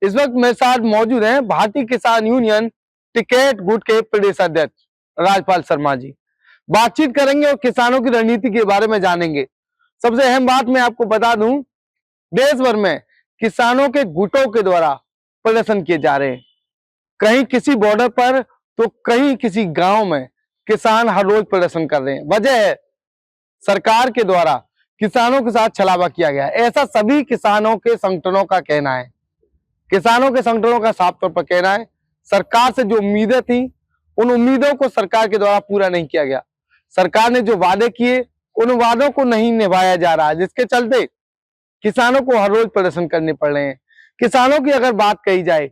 इस वक्त मेरे साथ मौजूद हैं भारतीय किसान यूनियन टिकैत गुट के प्रदेश अध्यक्ष राजपाल शर्मा जी। बातचीत करेंगे और किसानों की रणनीति के बारे में जानेंगे। सबसे अहम बात मैं आपको बता दूं, देश भर में किसानों के गुटों के द्वारा प्रदर्शन किए जा रहे हैं। कहीं किसी बॉर्डर पर तो कहीं किसी गांव में किसान हर रोज प्रदर्शन कर रहे हैं। वजह है सरकार के द्वारा किसानों के साथ छलावा किया गया, ऐसा सभी किसानों के संगठनों का कहना है। किसानों के संगठनों का साफ तौर पर कहना है, सरकार से जो उम्मीदें थी उन उम्मीदों को सरकार के द्वारा पूरा नहीं किया गया। सरकार ने जो वादे किए उन वादों को नहीं निभाया जा रहा, जिसके चलते किसानों को हर रोज प्रदर्शन करने पड़ रहे हैं। किसानों की अगर बात कही जाए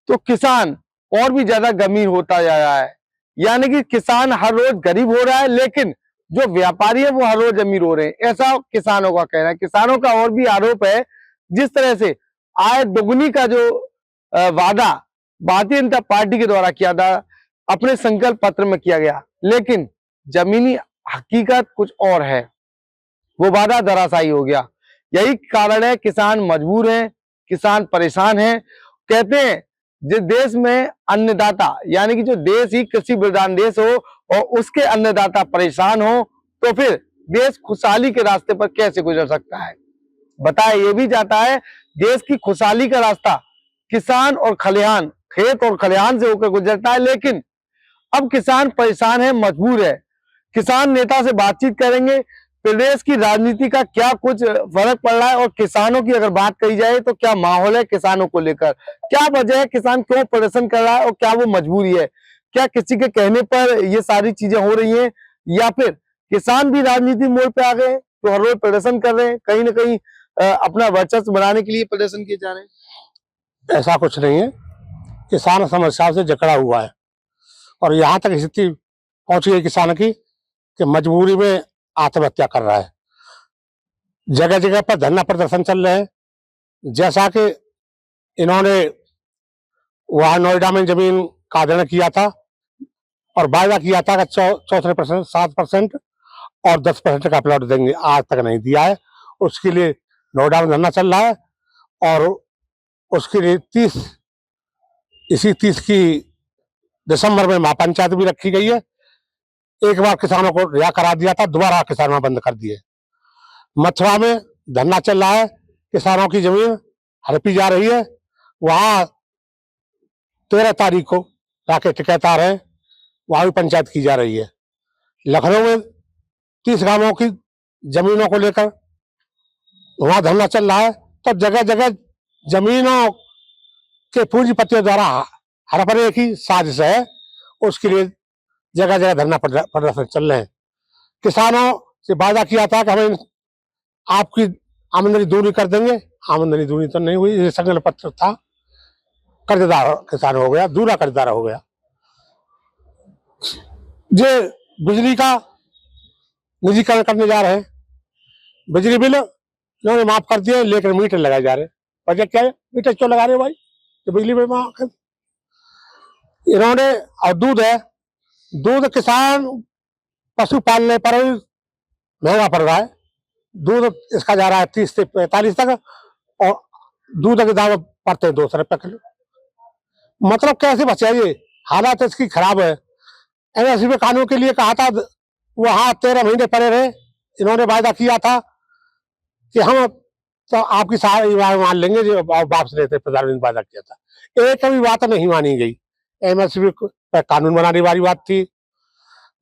तो किसान और भी ज्यादा गंभीर होता जा रहा है, यानी कि किसान हर रोज गरीब हो रहा है, लेकिन जो व्यापारी है वो हर रोज अमीर हो रहे हैं, ऐसा किसानों का कहना है। किसानों का और भी आरोप है, जिस तरह से आय दोगुनी का जो वादा भारतीय जनता पार्टी के द्वारा किया था, अपने संकल्प पत्र में किया गया, लेकिन जमीनी हकीकत कुछ और है, वो वादा धराशायी हो गया। यही कारण है किसान मजबूर हैं, किसान परेशान हैं। कहते हैं जिस देश में अन्नदाता, यानी कि जो देश ही कृषि प्रधान देश हो और उसके अन्नदाता परेशान हो, तो फिर देश खुशहाली के रास्ते पर कैसे गुजर सकता है। बताया ये भी जाता है देश की खुशहाली का रास्ता किसान और खलिहान, खेत और खलिहान से होकर गुजरता है, लेकिन अब किसान परेशान है, मजबूर है। किसान नेता से बातचीत करेंगे, प्रदेश की राजनीति का क्या कुछ फर्क पड़ रहा है और किसानों की अगर बात कही जाए तो क्या माहौल है किसानों को लेकर, क्या वजह है, किसान क्यों प्रदर्शन कर रहा है और क्या वो मजबूरी है, क्या किसी के कहने पर ये सारी चीजें हो रही हैं, या फिर किसान भी राजनीति मोड़ पे आ गए हैं तो हर रोज प्रदर्शन कर रहे हैं, कहीं ना कहीं अपना वर्चस्व बनाने के लिए प्रदर्शन किए जा रहे हैं। ऐसा कुछ नहीं है। किसान समस्या से जकड़ा हुआ है और यहाँ तक स्थिति पहुंच गई किसान की कि मजबूरी में आत्महत्या कर रहा है। जगह जगह पर धरना प्रदर्शन चल रहे हैं, जैसा कि इन्होंने वहां नोएडा में जमीन का आंदोलन किया था और वायदा किया था कि 64%, 7% और 10% का प्लॉट देंगे, आज तक नहीं दिया है। उसके लिए नोएडा में धरना चल रहा है और उसके लिए 30 की दिसंबर में महापंचायत भी रखी गई है। एक बार किसानों को रिहा करा दिया था, दोबारा किसानों बंद कर दिए। मथुरा में धरना चल रहा है, किसानों की जमीन हड़पी जा रही है। वहां 13 तारीख को जाके टिकैत आ रहे हैं, वहां भी पंचायत की जा रही है। लखनऊ में 30 गांवों की जमीनों को लेकर वहां धरना चल रहा है। तो जगह जगह जमीनों के पूंजीपतियों द्वारा हड़पने की साजिश है, उसके लिए जगह जगह धरना प्रदर्शन चल रहे हैं। किसानों से वादा किया था कि हमें आपकी आमदनी दूनी कर देंगे, आमदनी दूनी तो नहीं हुई। ये संकल्प पत्र था, कर्जदार किसान हो गया, दूसरा कर्जदार हो गया। ये बिजली का निजीकरण करने जा रहे हैं, बिजली बिल इन्होंने माफ कर दिए, लेकिन मीटर लगाए जा रहे हैं। वजह क्या है, मीटर क्यों लगा रहे हो भाई, तो बिजली बिल माफ कर इन्होंने। और दूध है, दूध किसान पशु पालने पर महंगा पड़ रहा है। दूध इसका जा रहा है 30 से 45 तक और दूध के दाम पड़ते हैं 200 रुपये किलो। मतलब कैसे बचा, ये हालात इसकी खराब है। एमएसपी कानून के लिए कहा था, वहां 13 महीने पड़े रहे। इन्होंने वायदा किया था कि हम तो आपकी सारी बात मान लेंगे जो वापस लेते, प्रधानमंत्री वादा किया था। एक भी बात नहीं मानी गई। एमएसपी पर कानून बनाने वाली बात थी,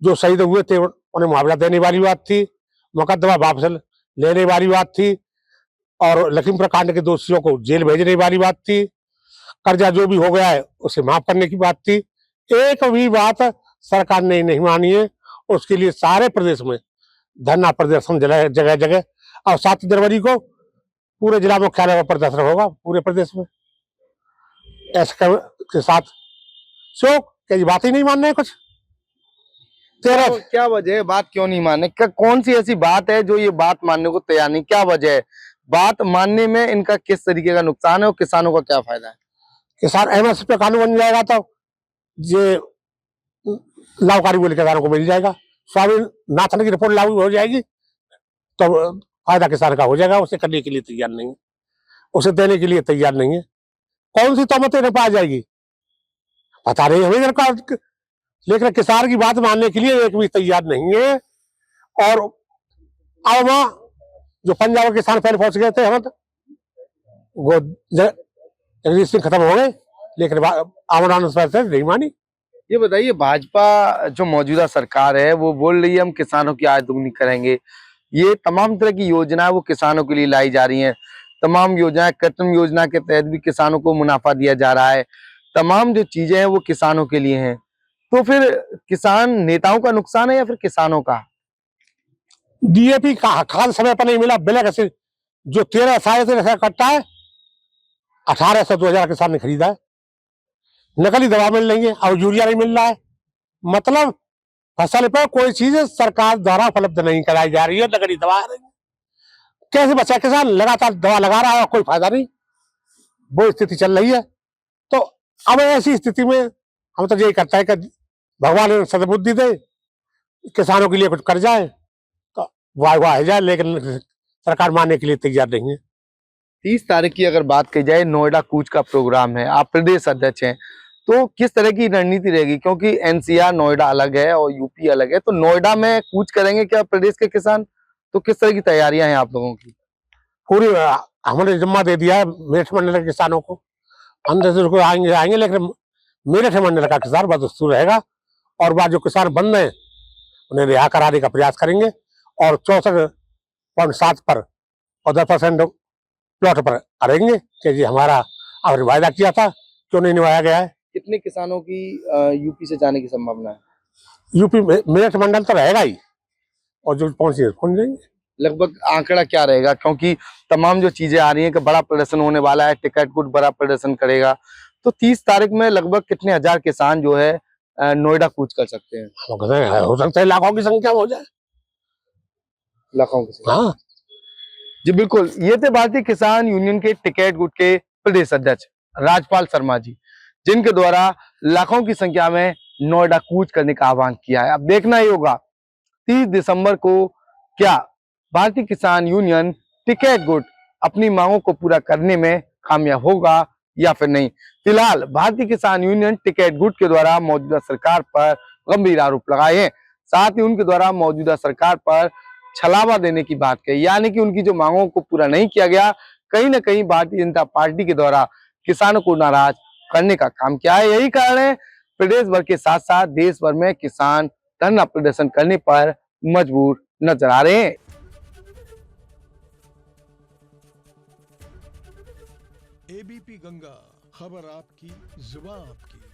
जो शहीद हुए थे उन्हें मुआवजा देने वाली बात थी, मुकदमा वापस लेने वाली बात थी और लखीमपुर कांड के दोषियों को जेल भेजने वाली बात थी। कर्जा जो भी हो गया है उसे माफ करने की बात थी। एक भी बात सरकार ने नहीं मानी है। उसके लिए सारे प्रदेश में धरना प्रदर्शन जगह जगह, और 7 जनवरी को पूरे जिला मुख्यालय पर प्रदर्शन होगा पूरे प्रदेश में। ऐसे के साथ क्या बात ही नहीं मानने है कुछ। क्या वजह है, बात क्यों नहीं मानने, कौन सी ऐसी बात है जो ये बात मानने को तैयार नहीं, क्या वजह है, बात मानने में इनका किस तरीके का नुकसान है और किसानों का क्या फायदा है। किसान एमएसपी पे कानून बन जाएगा तो ये लाभकारी बोले किसानों को मिल जाएगा। स्वामीनाथन की रिपोर्ट लागू हो जाएगी तो फायदा किसान का हो जाएगा। उसे करने के लिए तैयार नहीं है, उसे देने के लिए तैयार नहीं है। कौन सी तोहमत इन्हें पाई जाएगी पता नहीं हमें सरकार, लेकिन किसान की बात मानने के लिए एक भी तैयार नहीं है। और अब वहाँ जो पंजाब के किसान पहले पहुंच गए थे हम वो जगदीश सिंह खत्म हो गए, लेकिन आमरण से नहीं मानी। ये बताइए, भाजपा जो मौजूदा सरकार है वो बोल रही है हम किसानों की आय दुगनी करेंगे। ये तमाम तरह की योजनाएं वो किसानों के लिए लाई जा रही हैं। तमाम योजनाएं, कृषि योजना के तहत भी किसानों को मुनाफा दिया जा रहा है। तमाम जो चीजें हैं वो किसानों के लिए हैं। तो फिर किसान नेताओं का नुकसान है या फिर किसानों का? डीएपी का खाद समय पर नहीं मिला, ब्लैक एसिड जो 13 कट्टा है 1800-2000 किसान ने खरीदा है। नकली दवा मिल रही है और यूरिया नहीं मिल रहा है। मतलब फसल पर कोई चीज सरकार द्वारा उपलब्ध नहीं कराई जा रही है, नकली दवा आ रही है। कैसे बचा किसान? लगातार दवा लगा रहा है और कोई फायदा नहीं, वो स्थिति चल रही है। तो अब ऐसी स्थिति में हम तो यही करता है कि भगवान ने सद्बुद्धि दे, किसानों के लिए कुछ कर जाए तो वाह वाह जाए, लेकिन सरकार मानने के लिए तैयार नहीं है। 30 तारीख की अगर बात की जाए, नोएडा कूच का प्रोग्राम है, आप प्रदेश अध्यक्ष हैं, तो किस तरह की रणनीति रहेगी? क्योंकि एनसीआर नोएडा अलग है और यूपी अलग है, तो नोएडा में कूच करेंगे क्या प्रदेश के किसान? तो किस तरह की तैयारियां हैं आप लोगों की? पूरी हमने जिम्मा दे दिया है मेरठ मंडल के किसानों को। अंदर से आएंगे आएंगे, लेकिन मेरठ मंडल का किसान बदस्तूर रहेगा और बाद जो किसान बंद है उन्हें रिहा कराने का प्रयास करेंगे और 64.7 पर और 10% प्लॉट पर अड़ेंगे कि जी हमारा आपने वायदा किया था क्यों नहीं निभाया गया है। कितने किसानों की यूपी से जाने की संभावना है? यूपी मेरठ मंडल तो रहेगा ही और जो पहुंच जाएंगे। लगभग आंकड़ा क्या रहेगा? क्योंकि तमाम जो चीजें आ रही हैं कि बड़ा प्रदर्शन होने वाला है, टिकट गुट बड़ा प्रदर्शन करेगा, तो 30 तारीख में लगभग कितने हजार किसान जो है नोएडा कूच कर सकते हैं? हो सकता है लाखों की संख्या में हो जाए। लाखों की संख्या। हाँ जी बिल्कुल, ये थे भारतीय किसान यूनियन के टिकैत गुट के प्रदेश अध्यक्ष राजपाल शर्मा जी, जिनके द्वारा लाखों की संख्या में नोएडा कूच करने का आह्वान किया है। अब देखना ही होगा 30 दिसंबर को क्या भारतीय किसान यूनियन टिकैत गुट अपनी मांगों को पूरा करने में कामयाब होगा या फिर नहीं। फिलहाल भारतीय किसान यूनियन टिकैत गुट के द्वारा मौजूदा सरकार पर गंभीर आरोप लगाए हैं, साथ ही उनके द्वारा मौजूदा सरकार पर छलावा देने की बात कही, यानी कि उनकी जो मांगों को पूरा नहीं किया गया, कहीं ना कहीं भारतीय जनता पार्टी के द्वारा किसानों को नाराज करने का काम किया है। यही कारण है प्रदेश भर के साथ साथ देश भर में किसान धरना प्रदर्शन करने पर मजबूर नजर आ रहे हैं। एबीपी गंगा, खबर आपकी, जुबान आपकी।